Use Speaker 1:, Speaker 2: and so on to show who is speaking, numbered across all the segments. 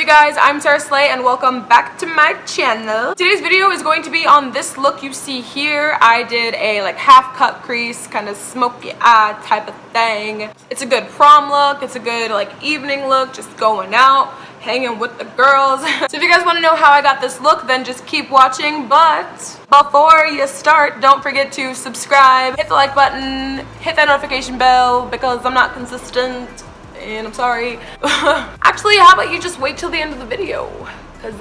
Speaker 1: you guys? I'm Sarah Slay and welcome back to my channel. Today's video is going to be on this look you see here. I did a like half cut crease, kind of smoky eye type of thing. It's a good prom look. It's a good like evening look, just going out, hanging with the girls. So if you guys want to know how I got this look, then just keep watching. But before you start, don't forget to subscribe, hit the like button, hit that notification bell because I'm not consistent. And I'm sorry. Actually, how about you just wait till the end of the video? Because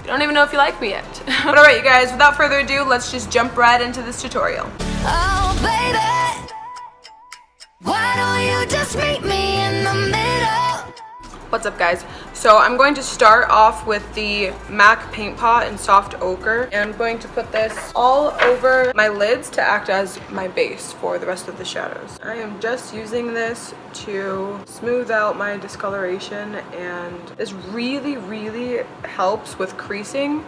Speaker 1: you don't even know if you like me yet. But alright, you guys, without further ado, let's just jump right into this tutorial.
Speaker 2: Oh, baby, why don't you just meet me in the middle?
Speaker 1: What's up, guys? So I'm going to start off with the MAC paint pot in soft ochre, and I'm going to put this all over my lids to act as my base for the rest of the shadows. I am just using this to smooth out my discoloration, and this really helps with creasing.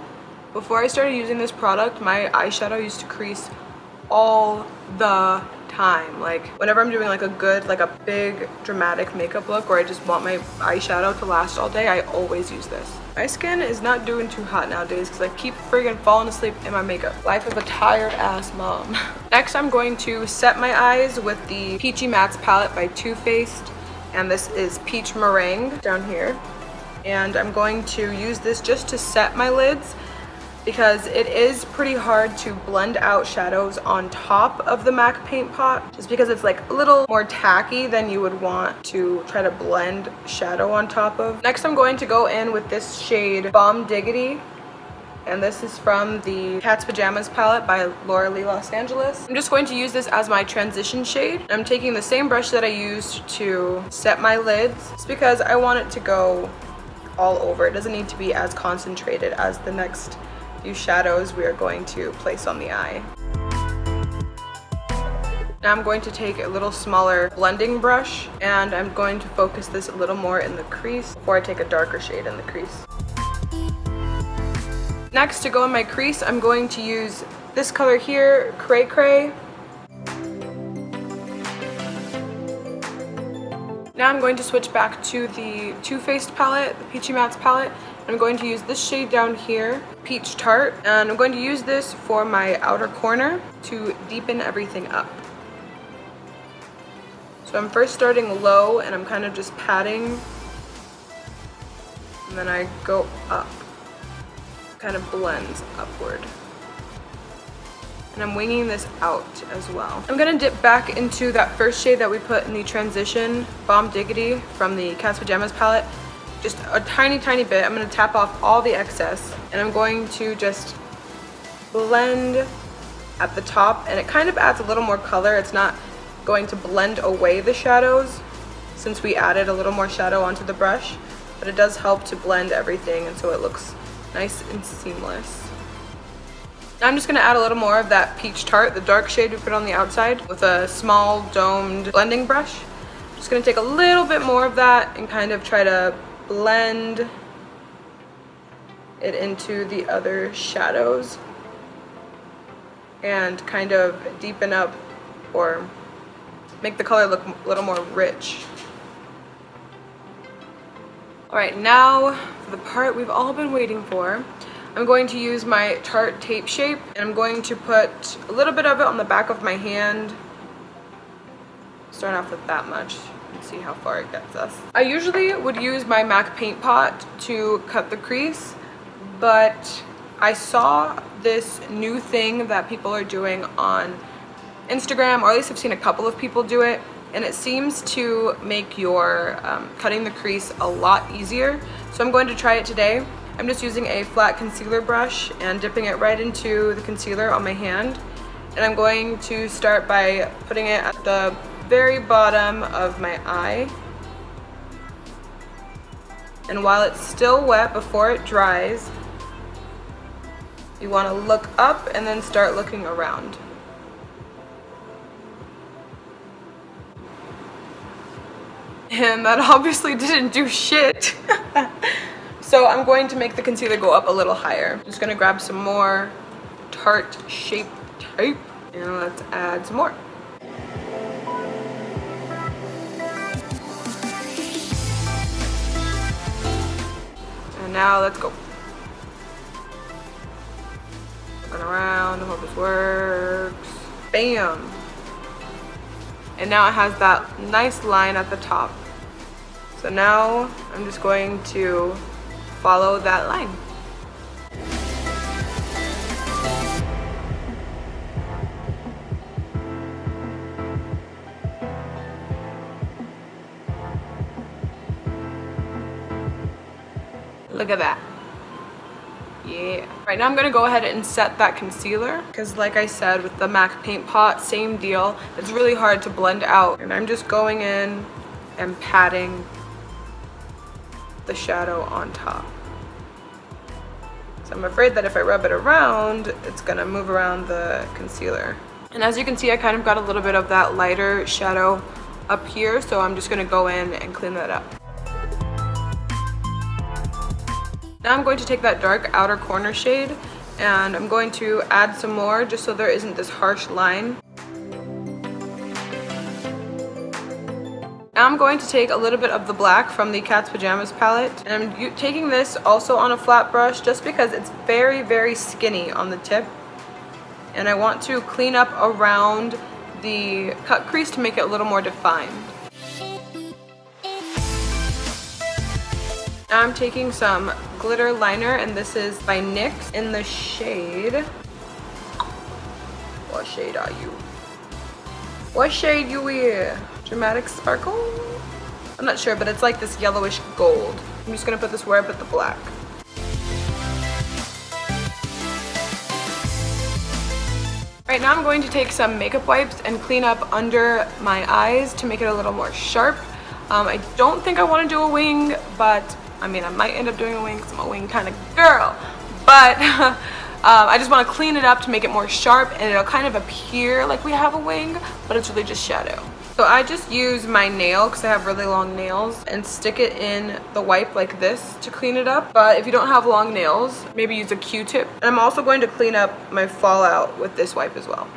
Speaker 1: Before I started using this product, my eyeshadow used to crease all the time. Like whenever I'm doing like a good, like a big dramatic makeup look where I just want my eyeshadow to last all day, I always use this. My skin is not doing too hot nowadays because I keep friggin' falling asleep in my makeup. Life of a tired ass mom. Next, I'm going to set my eyes with the Peachy Mattes palette by Too Faced, and this is Peach Meringue down here. And I'm going to use this just to set my lids, because it is pretty hard to blend out shadows on top of the MAC paint pot, just because it's like a little more tacky than you would want to try to blend shadow on top of. Next, I'm going to go in with this shade Bomb Diggity, and this is from the Cat's Pajamas palette by Laura Lee Los Angeles. I'm just going to use this as my transition shade. I'm taking the same brush that I used to set my lids, just because I want it to go all over. It doesn't need to be as concentrated as the next few shadows we are going to place on the eye. Now I'm going to take a little smaller blending brush, and I'm going to focus this a little more in the crease before I take a darker shade in the crease. Next, to go in my crease, I'm going to use this color here, Cray Cray. Now I'm going to switch back to the Too Faced palette, the Peachy Mattes palette. I'm going to use this shade down here, Peach Tart, and I'm going to use this for my outer corner to deepen everything up. So I'm first starting low, and I'm kind of just patting, and then I go up. Kind of blends upward. And I'm winging this out as well. I'm gonna dip back into that first shade that we put in the transition, Bomb Diggity from the Cat's Pajamas palette. Just a tiny bit. I'm going to tap off all the excess, and I'm going to just blend at the top, and it kind of adds a little more color. It's not going to blend away the shadows since we added a little more shadow onto the brush, but it does help to blend everything, and so it looks nice and seamless. Now I'm just going to add a little more of that Peach Tart, the dark shade we put on the outside, with a small domed blending brush. I'm just going to take a little bit more of that and kind of try to blend it into the other shadows and kind of deepen up or make the color look a little more rich. Alright, now for the part we've all been waiting for. I'm going to use my Tarte Tape Shape, and I'm going to put a little bit of it on the back of my hand. Start off with that much. See how far it gets us. I usually would use my MAC paint pot to cut the crease, but I saw this new thing that people are doing on Instagram, or at least I've seen a couple of people do it, and it seems to make your cutting the crease a lot easier. So I'm going to try it today. I'm just using a flat concealer brush and dipping it right into the concealer on my hand, and I'm going to start by putting it at the very bottom of my eye, and while it's still wet before it dries, you want to look up and then start looking around. And that obviously didn't do shit. So I'm going to make the concealer go up a little higher. I'm just going to grab some more Tarte Shape Tape, and let's add some more. now let's go. Looking around, I hope this works. Bam! And now it has that nice line at the top. So now I'm just going to follow that line. Look at that. Yeah. Right now I'm gonna go ahead and set that concealer because like I said with the MAC paint pot, same deal. It's really hard to blend out. And I'm just going in and patting the shadow on top. So I'm afraid that if I rub it around, it's gonna move around the concealer. And as you can see, I kind of got a little bit of that lighter shadow up here. So I'm just gonna go in and clean that up. Now I'm going to take that dark outer corner shade and I'm going to add some more just so there isn't this harsh line. Now I'm going to take a little bit of the black from the Cat's Pajamas palette and I'm taking this also on a flat brush just because it's very, very skinny on the tip. And I want to clean up around the cut crease to make it a little more defined. Now I'm taking some glitter liner and this is by NYX in the shade. What shade are you? What shade you wear? Dramatic Sparkle? I'm not sure, but it's like this yellowish gold. I'm just gonna put this where I put the black. Right now I'm going to take some makeup wipes and clean up under my eyes to make it a little more sharp. I don't think I want to do a wing, but I mean, I might end up doing a wing because I'm a wing kind of girl, but I just want to clean it up to make it more sharp and it'll kind of appear like we have a wing, but it's really just shadow. So I just use my nail because I have really long nails and stick it in the wipe like this to clean it up. But if you don't have long nails, maybe use a Q-tip. And I'm also going to clean up my fallout with this wipe as well.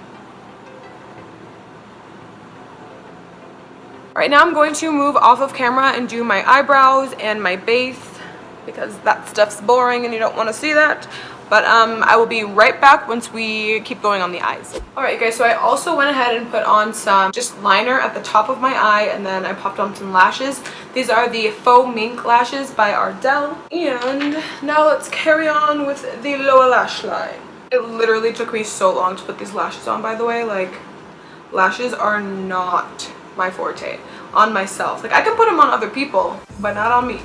Speaker 1: Right now I'm going to move off of camera and do my eyebrows and my base because that stuff's boring and you don't want to see that. But I will be right back once we keep going on the eyes. Alright guys, so I also went ahead and put on some just liner at the top of my eye and then I popped on some lashes. These are the Faux Mink lashes by Ardell. And now let's carry on with the lower lash line. It literally took me so long to put these lashes on, by the way. Like, lashes are not my forte on myself. Like, I can put them on other people, but not on me.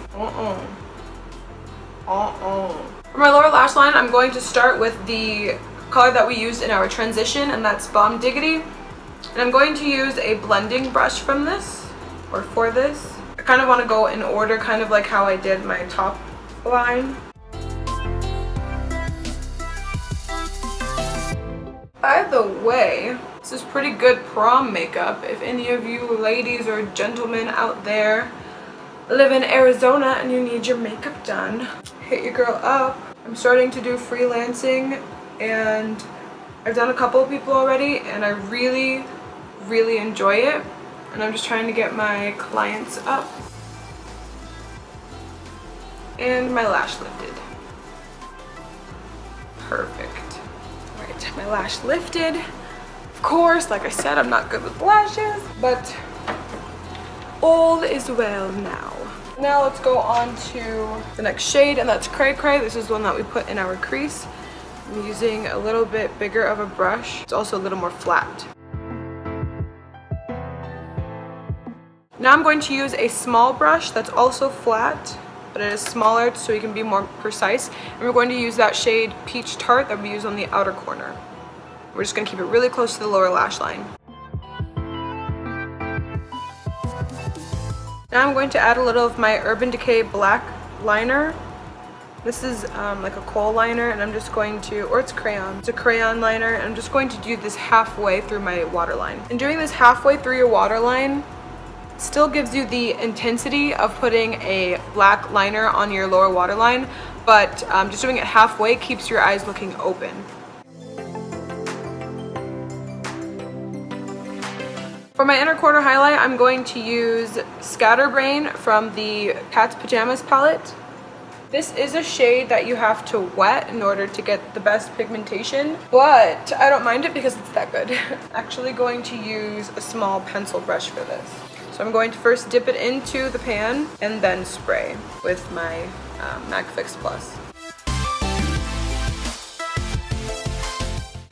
Speaker 1: For my lower lash line, I'm going to start with the color that we used in our transition, and that's Bomb Diggity. And I'm going to use a blending brush from this, or for this. I kind of want to go in order, kind of like how I did my top line. By the way, this is pretty good prom makeup. If any of you ladies or gentlemen out there live in Arizona and you need your makeup done, hit your girl up. I'm starting to do freelancing and I've done a couple of people already and I really, really enjoy it. And I'm just trying to get my clients up. And my lash lifted. Perfect. Alright, my lash lifted. Of course, like I said, I'm not good with lashes, but all is well now. Now let's go on to the next shade, and that's Cray Cray. This is the one that we put in our crease. I'm using a little bit bigger of a brush. It's also a little more flat. Now I'm going to use a small brush that's also flat, but it is smaller so you can be more precise. And we're going to use that shade Peach Tart that we use on the outer corner. We're just going to keep it really close to the lower lash line. Now I'm going to add a little of my Urban Decay black liner. This is like a kohl liner, and I'm just going to, or it's crayon. It's a crayon liner, and I'm just going to do this halfway through my waterline. And doing this halfway through your waterline still gives you the intensity of putting a black liner on your lower waterline, but just doing it halfway keeps your eyes looking open. For my inner corner highlight, I'm going to use Scatterbrain from the Cat's Pajamas palette. This is a shade that you have to wet in order to get the best pigmentation, but I don't mind it because it's that good. Actually going to use a small pencil brush for this. So I'm going to first dip it into the pan and then spray with my MAC Fix Plus.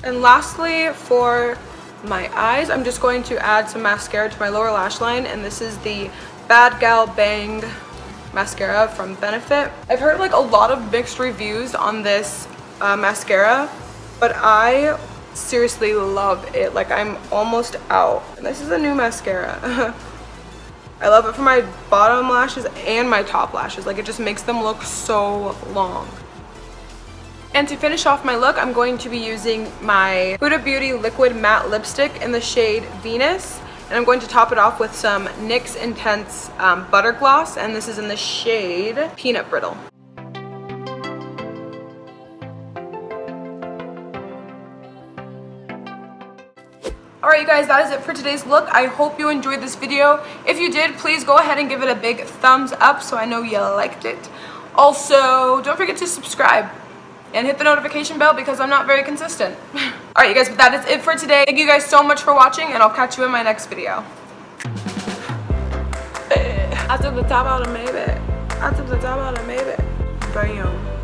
Speaker 1: And lastly, for my eyes, I'm just going to add some mascara to my lower lash line, and this is the Bad Gal Bang mascara from Benefit. I've heard like a lot of mixed reviews on this mascara, but I seriously love it. Like, I'm almost out. And this is a new mascara. I love it for my bottom lashes and my top lashes. Like, it just makes them look so long. And to finish off my look, I'm going to be using my Huda Beauty Liquid Matte Lipstick in the shade Venus. And I'm going to top it off with some NYX Intense Butter Gloss. And this is in the shade Peanut Brittle. Alright you guys, that is it for today's look. I hope you enjoyed this video. If you did, please go ahead and give it a big thumbs up so I know you liked it. Also, don't forget to subscribe and hit the notification bell because I'm not very consistent. Alright you guys, but that is it for today. Thank you guys so much for watching, and I'll catch you in my next video. I took the top out of maybe. Bam.